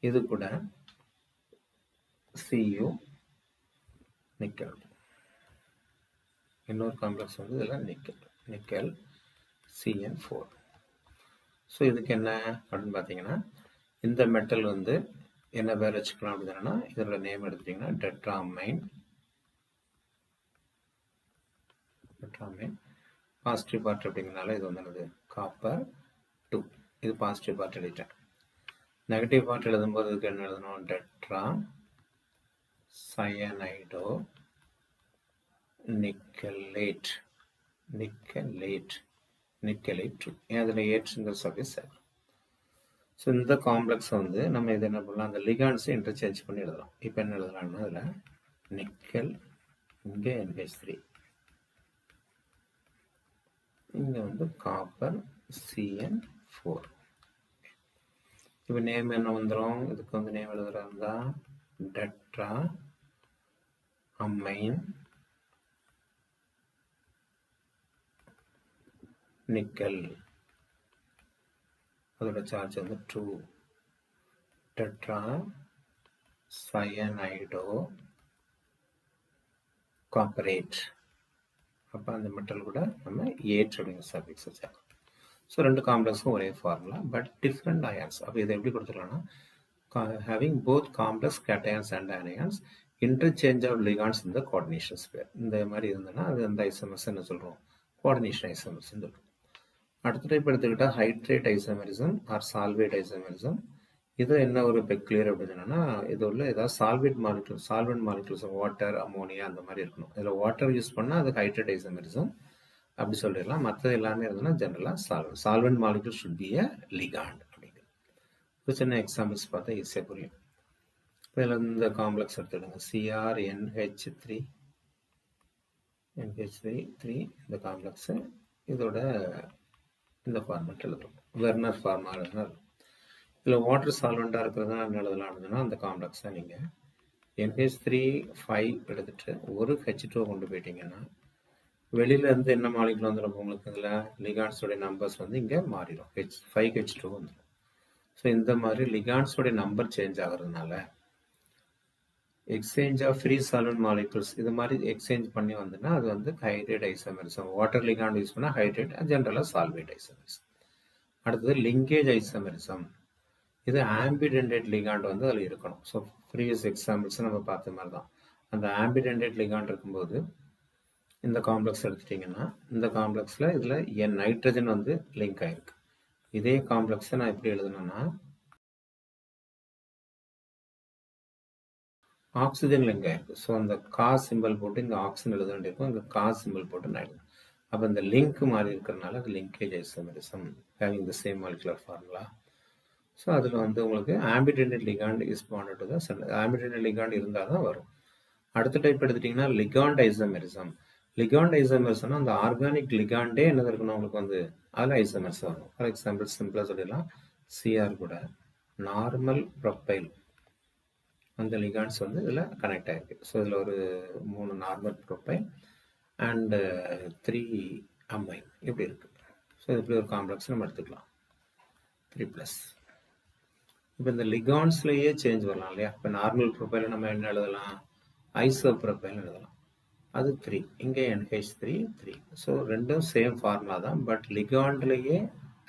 இது கூட Cu நிக்கல். இன்னொரு காம்ப்ளெக்ஸ் வந்து இதில் நிக்கல். CN4. ஸோ இதுக்கு என்ன அப்படின்னு பார்த்தீங்கன்னா, இந்த மெட்டல் வந்து என்ன பேர் வச்சுக்கலாம் அப்படின்னா, இதோட நேம் எடுத்துட்டிங்கன்னா டெட்ராமைன். பாசிட்டிவ் பார்ட் அப்படிங்கிறனால இது வந்து என்னது காப்பர் 2. இது பாசிட்டிவ் பார்ட் எழுதிட்டேன். நெகட்டிவ் பார்ட் எழுதும்போது இதுக்கு என்ன எழுதணும், டெட்ரா சயனைடோ நிக்கலேட். நிக்கலேட் 2. ஏன் அதில் ஏற்றுங்கிற சர்வீஸ் ஆகும். ஸோ இந்த காம்ப்ளெக்ஸ் வந்து நம்ம இது என்ன பண்ணலாம், அந்த லிகாண்ட்ஸை இன்டர்சேஞ்ச் பண்ணி எழுதலாம். இப்போ என்ன எழுதலாம்னா அதில் நிக்கல், இங்கே NH3, இங்கே வந்து காப்பர் CN4. இப்போ நேம் என்ன வந்துடும், இதுக்கு வந்து நேம் எழுதுறதா டெட்ரா அமைன் நிக்கல். அதோட சார்ஜ் வந்து 2. Tetra cyanido cuprate. அப்போ அந்த மெட்டல் கூட நம்ம ஏட் அப்படிங்கிற சர்வீஸ் வச்சாங்க. ஸோ ரெண்டு காம்ப்ளெக்ஸும் ஒரே ஃபார்முலா பட் டிஃப்ரெண்ட் அயான்ஸ். அப்போ இதை எப்படி கொடுத்துக்கலாம்னா, having both complex cations and ions interchange of ligands இந்த கோஆர்டினேஷன் ஸ்பேர். இந்த மாதிரி இருந்ததுன்னா அது அந்த ஐசோமர்ஸ் என்ன சொல்கிறோம், கோஆர்டினேஷன் ஐசோமர்ஸ் சொல்கிறோம். அடுத்த டைப் எடுத்துக்கிட்டால் ஹைட்ரேட் ஐசோமரிசம் ஆர் சால்வேட் ஐசோமரிசம். இது என்ன ஒரு பெக்லியர் அப்படின்னா, இது உள்ள ஏதாவது சால்வெண்ட் மாலிகுல்ஸ் வாட்டர், அமோனியா அந்த மாதிரி இருக்கணும். இதில் வாட்டர் யூஸ் பண்ணால் அது ஹைட்ரேட் ஐசோமரிசம் அப்படி சொல்லிடலாம். மற்றது எல்லாமே இருந்ததுன்னா ஜென்ரலாக solvent molecule should be a ligand அப்படிங்கிறது. ஒரு சின்ன எக்ஸாம்பிள்ஸ் பார்த்தா ஈஸியாக புரியும். இப்போ இதில் இந்த காம்ப்ளெக்ஸ் எடுத்துடுங்க, CrNH3 இந்த காம்ப்ளெக்ஸு. இதோட இந்த ஃபார்மேட் எழுதுறோம், வெர்னர் ஃபார்மா எழுதுனார். இதில் வாட்டர் சால்வெண்ட்டாக இருக்கிறதுனா என்ன எழுதலாம் அப்படின்னா, அந்த காம்ப்ளெக்ஸை நீங்கள் NH3 எடுத்துகிட்டு ஒரு H2 கொண்டு போயிட்டீங்கன்னா வெளியிலேருந்து என்ன மாலிகுல் வந்துடும் உங்களுக்கு, இதில் லிகாண்ட்ஸோடைய நம்பர்ஸ் வந்து இங்கே மாறிடும், 5H2 வந்துடும். ஸோ இந்த மாதிரி லிகாண்ட்ஸோடைய நம்பர் சேஞ்ச் ஆகிறதுனால exchange of free solvent molecules இது மாதிரி எக்ஸ்சேஞ்ச் பண்ணி வந்துன்னா அது வந்து hydrate isomerism. Water ligand use பண்ணால் ஹைட்ரேட், ஜென்ரலாக சால்வேட் ஐசோமரிசம். அடுத்தது லிங்கேஜ் ஐசோமரிசம். இது ஆம்பிடென்டேட் லிகாண்ட் வந்து அதில் இருக்கணும். ஸோ ப்ரீவியஸ் எக்ஸாம்பிள்ஸ் நம்ம பார்த்த மாதிரி தான். அந்த ஆம்பிடென்டேட் லிகாண்ட் இருக்கும்போது இந்த காம்ப்ளெக்ஸ் எடுத்துட்டிங்கன்னா இந்த காம்ப்ளெக்ஸில் இதில் என் நைட்ரஜன் வந்து லிங்க் ஆகிருக்கு. இதே காம்ப்ளெக்ஸை நான் எப்படி எழுதணும்னா ஆக்சிஜன் லிங்க் ஆகிருக்கு. ஸோ அந்த காஸ் சிம்பிள் போட்டு இங்கே ஆக்சிஜன் எழுத வேண்டியிருக்கும், இங்கே காஸ் சிம்பிள் போட்டு நான் எழுதும். அப்போ இந்த லிங்க் மாறி இருக்கிறதுனால அது linkage isomerism having the same molecular formula. So அதில் வந்து உங்களுக்கு ambidentate ligand is bonded to the centre. Ambidentate ligand இருந்தால் தான் வரும். அடுத்த டைப் எடுத்துட்டிங்கன்னா லிகாண்ட் ஐசோமரிசம். லிகாண்ட் ஐசோமர்ஸ்னா அந்த ஆர்கானிக் லிகாண்டே என்னது இருக்கணும் உங்களுக்கு வந்து அதில் ஐசோமர்ஸ் வரும். ஃபார் எக்ஸாம்பிள் சிம்பிளாக சொல்லிடலாம், CR கூட நார்மல் ப்ரொப்பைல் அந்த லிகாண்ட்ஸ் வந்து இதில் கனெக்ட் ஆகிருக்கு. ஸோ இதில் ஒரு 3 நார்மல் ப்ரொப்பைல் அண்டு 3 அமைன் இப்படி இருக்குது. ஸோ இப்படி ஒரு காம்ப்ளெக்ஸ் நம்ம எடுத்துக்கலாம் 3+. இப்போ இந்த லிகாண்ட்ஸ்லேயே சேஞ்ச் வரலாம் இல்லையா. இப்போ நார்மல் ப்ரொப்பைல நம்ம என்ன எழுதலாம், ஐசோ ப்ரொப்பைல் எழுதலாம், அது 3. இங்கே NH3 3. ஸோ ரெண்டும் சேம் ஃபார்முலா தான், பட் லிகாண்ட்லேயே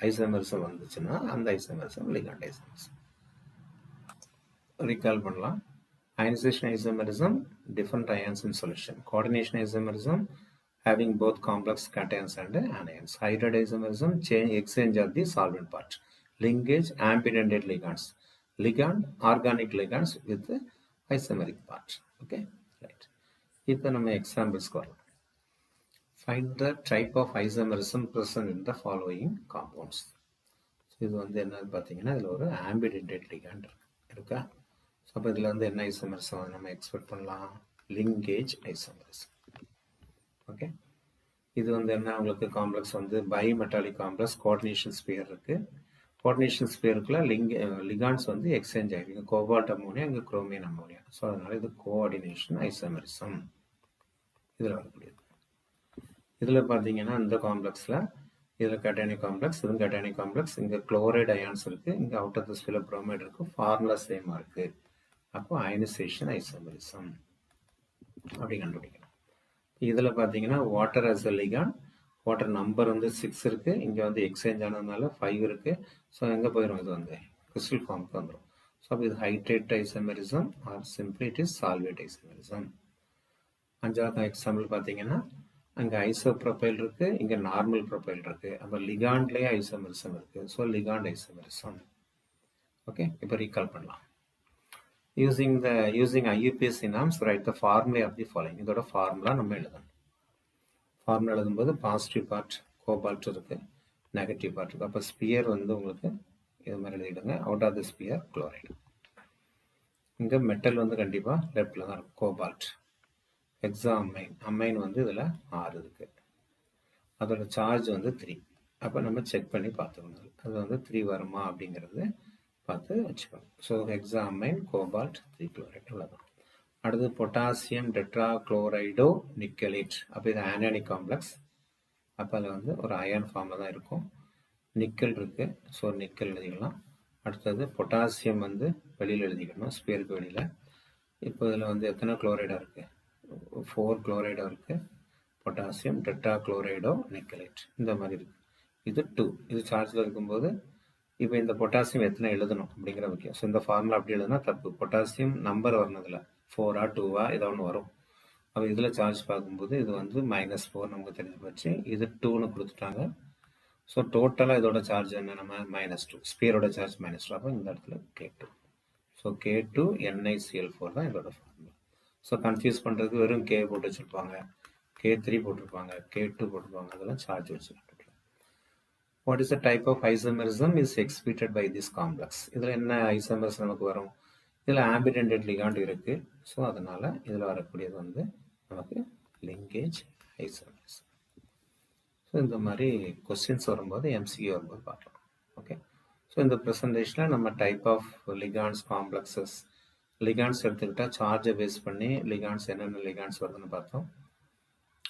ஐசோமரிசம் வந்துச்சுன்னா அந்த ஐசோமரிசம் லிகாண்ட் ஐசோமரிசம். ரீகால் பண்ணலாம். Ionisation isomerism, different ions in solution. Coordination isomerism, having both complex cations and anions. Hydride isomerism, exchange of the solvent part. Linkage, ambidentate ligands. Ligand, organic ligands with the isomeric part. Okay, right. இப்போ நம்ம எக்ஸாம்பிள்ஸ்க்கு வரலாம். Find the type of isomerism present in the following compounds. இது வந்து என்னன்னு பார்த்தீங்கன்னா இதில் ஒரு ambidentate ligand இருக்கா. ஸோ அப்போ இதில் வந்து என்ன ஐசோமரிசம் நம்ம எக்ஸ்பெக்ட் பண்ணலாம், லிங்கேஜ் ஐசோமரிசம். ஓகே, இது வந்து என்ன உங்களுக்கு காம்ப்ளெக்ஸ் வந்து bimetallic complex, coordination sphere இருக்குது. கோஆர்டினேஷன் ஸ்பியருக்குள்ள லிகாண்ட்ஸ் வந்து எக்ஸ்சேஞ்ச் ஆகிருக்கு, கோபால்ட் அமோனியா, இங்கே குரோமியம் அமோனியா. ஸோ அதனால் இது கோஆர்டினேஷன் ஐசோமரிசம் இதில் வரக்கூடியது. இதில் பார்த்தீங்கன்னா இந்த காம்ப்ளெக்ஸில் இதில் கேட்டானிக் காம்ப்ளெக்ஸ், இதுவும் கேட்டானிக் காம்ப்ளெக்ஸ், இங்கே குளோரைடு அயான்ஸ் இருக்குது, இங்கே out of the sphere bromide இருக்குது, ஃபார்முலா சேமாக இருக்குது. அப்போ அயனைசேஷன் ஐசோமரிசம் அப்படி கண்டுபிடிக்கணும். இதில் பார்த்தீங்கன்னா water as a ligand, water number வந்து 6 இருக்குது, இங்கே வந்து எக்ஸ்சேஞ்ச் ஆனதுனால 5 இருக்குது. ஸோ எங்கே போயிடும், இது வந்து கிறிஸ்டல் ஃபார்முக்கு வந்துடும். ஸோ அப்போ இது hydrate isomerism or simply it is solvate isomerism. 5வது எக்ஸாம்பிள் பார்த்தீங்கன்னா அங்கே ஐசோப்ரோபைல் இருக்குது, இங்கே நார்மல் ப்ரோபைல் இருக்குது. அப்போ லிகாண்ட்லேயே ஐசோமெரிசம் இருக்குது. So ligand isomerism. ஓகே, இப்போ ரீகால் பண்ணலாம். using IUPAC norms, write the formula of the following. இதோட ஃபார்முலா நம்ம எழுதணும். ஃபார்முலா எழுதும்போது பாசிட்டிவ் பார்ட் கோபால்ட் இருக்கு, நெகட்டிவ் பார்ட் இருக்கு. அப்போ ஸ்பியர் வந்து உங்களுக்கு இது மாதிரி எழுதிடுங்க. Out of the sphere chloride. இங்கே மெட்டல் வந்து கண்டிப்பாக லெஃப்டில் தான் இருக்கும், கோபால்ட். ஹெக்ஸாமைன், அமைன் வந்து இதில் 6 இருக்கு. அதோட சார்ஜ் வந்து 3. அப்போ நம்ம செக் பண்ணி பார்த்துக்கணும், அது வந்து 3 வருமா அப்படிங்கிறது பார்த்து வச்சுக்கணும். ஸோ ஹெக்ஸாமைன் கோபால்ட் 3 குளோரைடு அவ்வளோதான். அடுத்து பொட்டாசியம் டெட்ரா குளோரைடோ நிக்கலேட். அப்போ இது ஆனியானிக் காம்ப்ளெக்ஸ். அப்போ அதில் வந்து ஒரு அயன் ஃபார்மில் தான் இருக்கும். நிக்கல் இருக்குது, ஸோ நிக்கல் எழுதிக்கலாம். அடுத்தது பொட்டாசியம் வந்து வெளியில் எழுதிக்கணும், ஸ்பியருக்கு வெளியில். இப்போ இதில் வந்து எத்தனை குளோரைடாக இருக்குது, 4 குளோரைடாக இருக்குது. பொட்டாசியம் டெட்ரா குளோரைடோ நிக்கலேட் இந்த மாதிரி இருக்குது. இது 2, இது சார்ஜில் இருக்கும்போது இப்போ இந்த பொட்டாசியம் எத்தனை எழுதணும் அப்படிங்கிற முக்கியம். ஸோ இந்த ஃபார்முலா அப்படி எழுதுனா தப்பு. பொட்டாசியம் நம்பர் வரணுதில்ல, 4ஆ 2ஆ ஏதோ ஒன்று வரும். அப்போ இதில் சார்ஜ் பார்க்கும்போது இது வந்து -4 நமக்கு தெரிஞ்சு போச்சு. இது 2ன்னு கொடுத்துட்டாங்க. ஸோ டோட்டலாக இதோட சார்ஜ் என்ன, நம்ம -2, ஸ்பியரோட சார்ஜ் -2. அப்போ இந்த இடத்துல K2. ஸோ K2 NiCl4 தான் இதோட ஃபார்முலா. ஸோ கன்ஃபியூஸ் பண்ணுறதுக்கு வெறும் K போட்டு வச்சுருப்பாங்க, K3 போட்டிருப்பாங்க, K2 போட்டிருப்பாங்க, அதெல்லாம் சார்ஜ் வச்சுருப்பாங்க. What is the type of isomerism is exhibited by this complex? இதில் என்ன ஐசோமர்ஸ் நமக்கு வரும், இதில் ஆம்பிடென்டட் லிகாண்ட் இருக்குது. ஸோ அதனால் இதில் வரக்கூடியது வந்து நமக்கு லிங்கேஜ் ஐசோமர்ஸ். ஸோ இந்த மாதிரி கொஸ்டின்ஸ் வரும்போது MCQ வரும்போது பார்க்கலாம். ஓகே, ஸோ இந்த ப்ரெசன்டேஷனில் நம்ம டைப் ஆஃப் லிகாண்ட்ஸ் காம்ப்ளெக்ஸஸ், லிகாண்ட்ஸ் எடுத்துக்கிட்டால் சார்ஜை பேஸ் பண்ணி லிகாண்ட்ஸ் என்னென்ன லிகாண்ட்ஸ் வருதுன்னு பார்த்தோம்.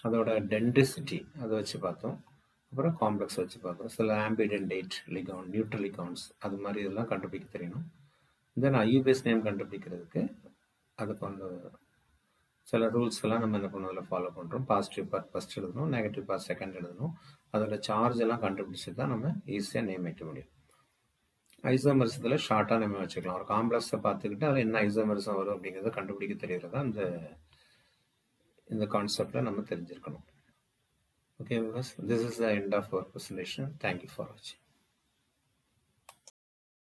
அதோட டென்டிசிட்டி அதை வச்சு பார்த்தோம். அப்புறம் காம்ப்ளெக்ஸ் வச்சு பார்த்தோம். சில ஆம்பிடென்டேட் லிகாண்ட், நியூட்ரல் லிகாண்ட்ஸ், அது மாதிரி இதெல்லாம் கண்டுபிடிக்க தெரியணும். தென் IUPAC நேம் கண்டுபிடிக்கிறதுக்கு அதுக்கு வந்து சில ரூல்ஸ் எல்லாம் நம்ம என்ன பண்ணுவோம், ஃபாலோ பண்ணுறோம். பாசிட்டிவ் பார்ட் ஃபர்ஸ்ட் எழுதணும், நெகட்டிவ் பார்ட் செகண்ட் எழுதணும். அதோட சார்ஜ் எல்லாம் கண்டுபிடிச்சி தான் நம்ம ஈஸியாக நேம் வைக்க முடியும். ஐசோமரிசத்தில் ஷார்ட்டாக நேம் வச்சுக்கலாம். ஒரு காம்ப்ளெக்ஸை பார்த்துக்கிட்டு அதில் என்ன ஐசோமரிசம் வரும் அப்படிங்கிறத கண்டுபிடிக்க தெரியறதா இந்த கான்செப்டில் நம்ம தெரிஞ்சிருக்கணும். Okay, viewers, this is the end of our presentation. Thank you for watching.